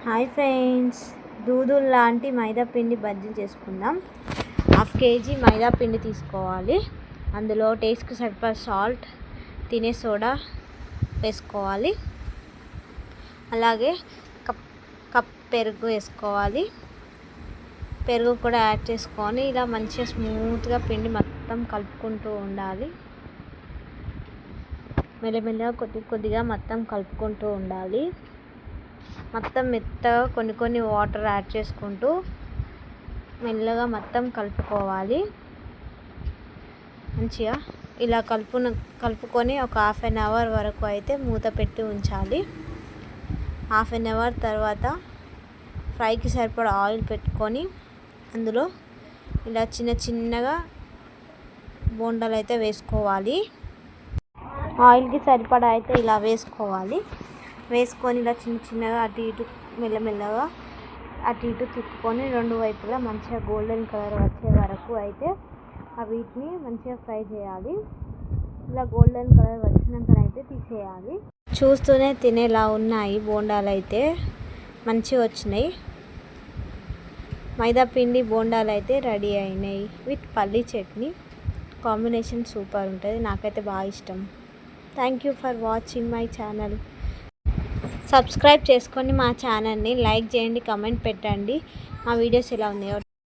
Hi friends, దూదులు లాంటి మైదా పిండి బజ్జీలు చేసుకుందాం. హాఫ్ కేజీ మైదా పిండి తీసుకోవాలి. అందులో టేస్ట్కి సరిపడా సాల్ట్, తినే సోడా వేసుకోవాలి. అలాగే కప్ పెరుగు వేసుకోవాలి. పెరుగు కూడా యాడ్ చేసుకొని ఇలా మంచిగా స్మూత్గా పిండి మొత్తం కలుపుకుంటూ ఉండాలి. మెల్లమెల్లగా కొద్దిగా మొత్తం కలుపుకుంటూ ఉండాలి. మొత్తం మెత్తగా కొన్ని వాటర్ యాడ్ చేసుకుంటూ మెల్లగా మొత్తం కలుపుకోవాలి. మంచిగా ఇలా కలుపుకొని ఒక హాఫ్ అన్ అవర్ వరకు అయితే మూత పెట్టి ఉంచాలి. హాఫ్ అన్ అవర్ తర్వాత ఫ్రైకి సరిపడా ఆయిల్ పెట్టుకొని అందులో ఇలా చిన్నగా బోండాలు అయితే వేసుకోవాలి. ఆయిల్కి సరిపడా అయితే ఇలా వేసుకొని ఇలా చిన్నగా అటు ఇటు మెల్లమెల్లగా అటు ఇటు తిప్పుకొని రెండు వైపులా మంచిగా గోల్డెన్ కలర్ వచ్చే వరకు అయితే వీటిని మంచిగా ఫ్రై చేయాలి. ఇలా గోల్డెన్ కలర్ వచ్చినాకనైతే తీసేయాలి. చూస్తూనే తినేలా ఉన్నాయి బోండాలు అయితే మంచిగా వచ్చినాయి. మైదా పిండి బోండాలు అయితే రెడీ అయినాయి విత్ పల్లీ చట్నీ. కాంబినేషన్ సూపర్ ఉంటుంది, నాకైతే బాగా ఇష్టం. Thank you for watching my channel. Subscribe చేసుకొని మా ఛానల్ని లైక్ చేయండి, కామెంట్ పెట్టండి. మా వీడియోస్ ఎలా ఉన్నాయో